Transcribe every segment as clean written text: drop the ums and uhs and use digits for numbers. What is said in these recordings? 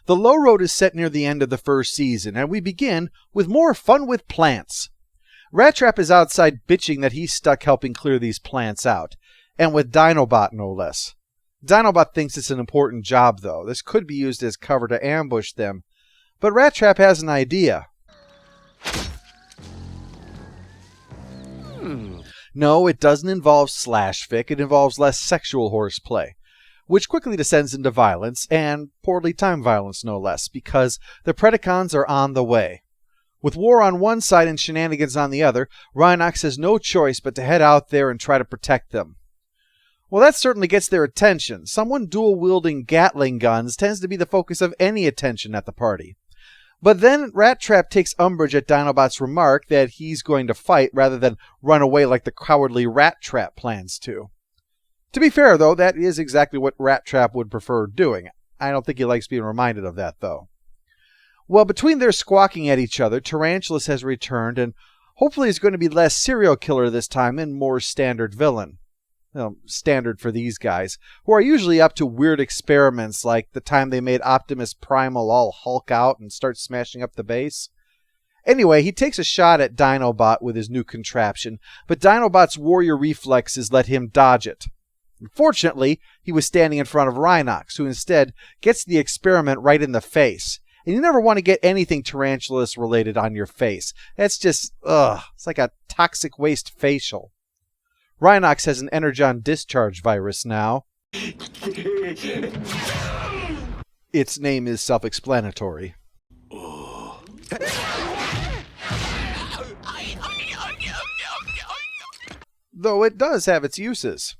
The low road is set near the end of the first season, and we begin with more fun with plants. Rattrap is outside bitching that he's stuck helping clear these plants out, and with Dinobot no less. Dinobot thinks it's an important job, though. This could be used as cover to ambush them. But Rattrap has an idea. No, it doesn't involve slash fic. It involves less sexual horseplay, which quickly descends into violence, and poorly timed violence no less, because the Predacons are on the way. With war on one side and shenanigans on the other, Rhinox has no choice but to head out there and try to protect them. Well, that certainly gets their attention. Someone dual-wielding Gatling guns tends to be the focus of any attention at the party. But then Rattrap takes umbrage at Dinobot's remark that he's going to fight rather than run away like the cowardly Rattrap plans to. To be fair, though, that is exactly what Rattrap would prefer doing. I don't think he likes being reminded of that, though. Well, between their squawking at each other, Tarantulas has returned, and hopefully is going to be less serial killer this time and more standard villain. Standard for these guys, who are usually up to weird experiments like the time they made Optimus Primal all Hulk out and start smashing up the base. Anyway, he takes a shot at Dinobot with his new contraption, but Dinobot's warrior reflexes let him dodge it. Fortunately, he was standing in front of Rhinox, who instead gets the experiment right in the face. And you never want to get anything Tarantulas related on your face. That's just, it's like a toxic waste facial. Rhinox has an Energon discharge virus now. Its name is self-explanatory. Though it does have its uses.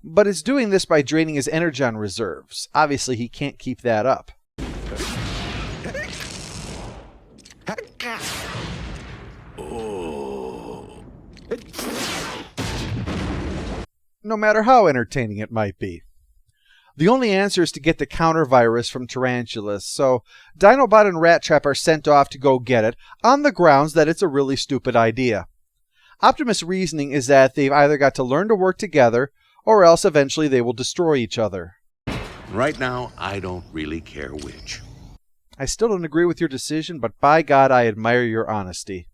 But it's doing this by draining his Energon reserves. Obviously, he can't keep that up. No matter how entertaining it might be. The only answer is to get the counter virus from Tarantulas, so Dinobot and Rattrap are sent off to go get it, on the grounds that it's a really stupid idea. Optimus' reasoning is that they've either got to learn to work together, or else eventually they will destroy each other. Right now, I don't really care which. I still don't agree with your decision, but by God, I admire your honesty.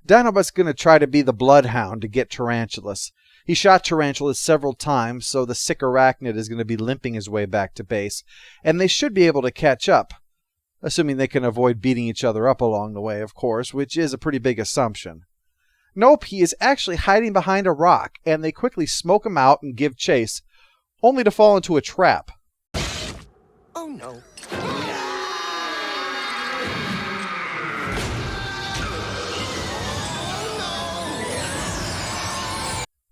Dinobot's going to try to be the bloodhound to get Tarantulas. He shot Tarantulas several times, so the sick arachnid is going to be limping his way back to base, and they should be able to catch up. Assuming they can avoid beating each other up along the way, of course, which is a pretty big assumption. Nope, he is actually hiding behind a rock, and they quickly smoke him out and give chase, only to fall into a trap. Oh no.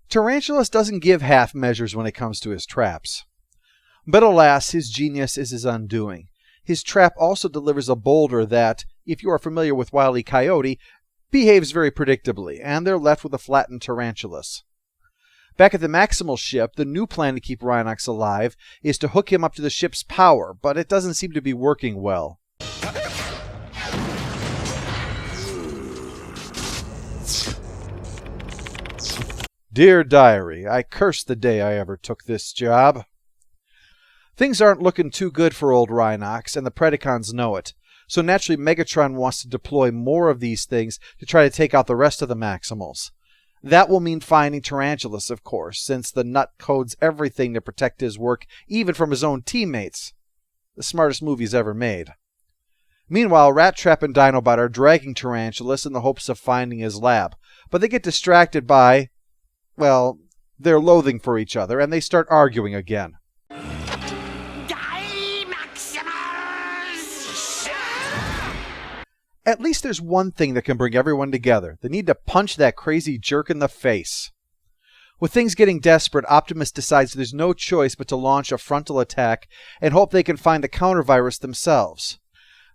Tarantulas doesn't give half measures when it comes to his traps. But alas, his genius is his undoing. His trap also delivers a boulder that, if you are familiar with Wile E. Coyote, behaves very predictably, and they're left with a flattened Tarantulas. Back at the Maximal ship, the new plan to keep Rhinox alive is to hook him up to the ship's power, but it doesn't seem to be working well. Dear Diary, I curse the day I ever took this job. Things aren't looking too good for old Rhinox, and the Predacons know it. So naturally Megatron wants to deploy more of these things to try to take out the rest of the Maximals. That will mean finding Tarantulas, of course, since the nut codes everything to protect his work, even from his own teammates. The smartest move he's ever made. Meanwhile, Rattrap and Dinobot are dragging Tarantulas in the hopes of finding his lab, but they get distracted by, well, their loathing for each other, and they start arguing again. At least there's one thing that can bring everyone together. The need to punch that crazy jerk in the face. With things getting desperate, Optimus decides there's no choice but to launch a frontal attack and hope they can find the counter-virus themselves.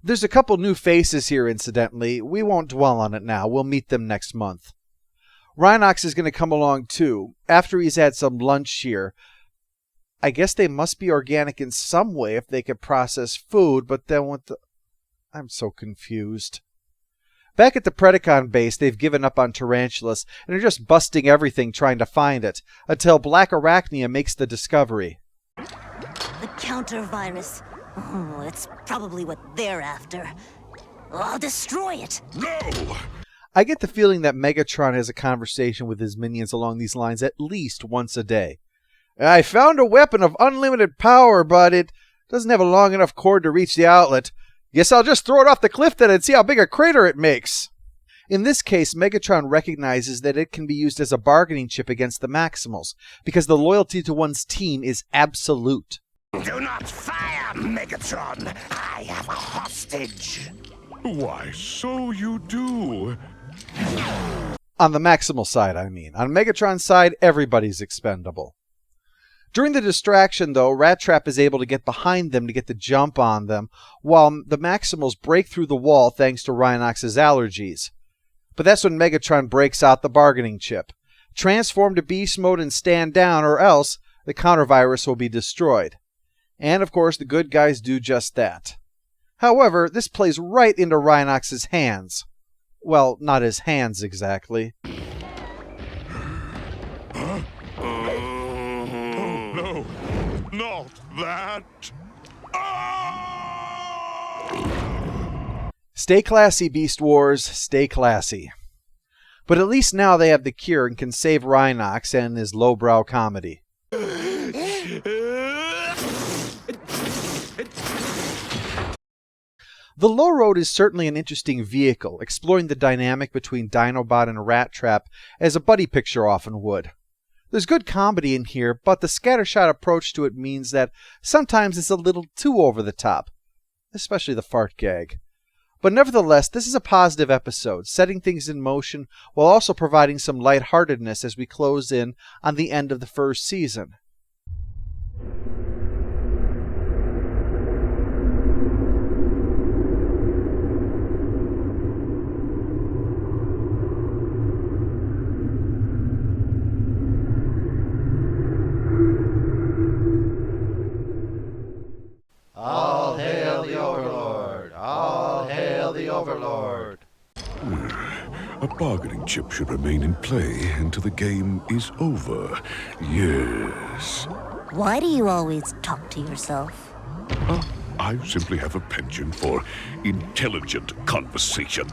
There's a couple new faces here, incidentally. We won't dwell on it now. We'll meet them next month. Rhinox is going to come along too, after he's had some lunch here. I guess they must be organic in some way if they could process food, but then what the... I'm so confused. Back at the Predacon base, they've given up on Tarantulas and are just busting everything trying to find it, until Black Arachnia makes the discovery. The counter virus. Oh, it's probably what they're after. I'll destroy it. No! I get the feeling that Megatron has a conversation with his minions along these lines at least once a day. I found a weapon of unlimited power, but it doesn't have a long enough cord to reach the outlet. Guess I'll just throw it off the cliff then and see how big a crater it makes. In this case, Megatron recognizes that it can be used as a bargaining chip against the Maximals, because the loyalty to one's team is absolute. Do not fire, Megatron! I have a hostage! Why, so you do. On the Maximal side, I mean. On Megatron's side, everybody's expendable. During the distraction, though, Rattrap is able to get behind them to get the jump on them, while the Maximals break through the wall thanks to Rhinox's allergies. But that's when Megatron breaks out the bargaining chip. Transform to beast mode and stand down, or else the counter-virus will be destroyed. And, of course, the good guys do just that. However, this plays right into Rhinox's hands. Well, not his hands exactly. No, not that. Stay classy, Beast Wars, stay classy. But at least now they have the cure and can save Rhinox and his lowbrow comedy. The Low Road is certainly an interesting vehicle, exploring the dynamic between Dinobot and Rattrap as a buddy picture often would. There's good comedy in here, but the scattershot approach to it means that sometimes it's a little too over the top, especially the fart gag. But nevertheless, this is a positive episode, setting things in motion while also providing some lightheartedness as we close in on the end of the first season. All hail the Overlord! All hail the Overlord! A bargaining chip should remain in play until the game is over. Yes. Why do you always talk to yourself? I simply have a penchant for intelligent conversation.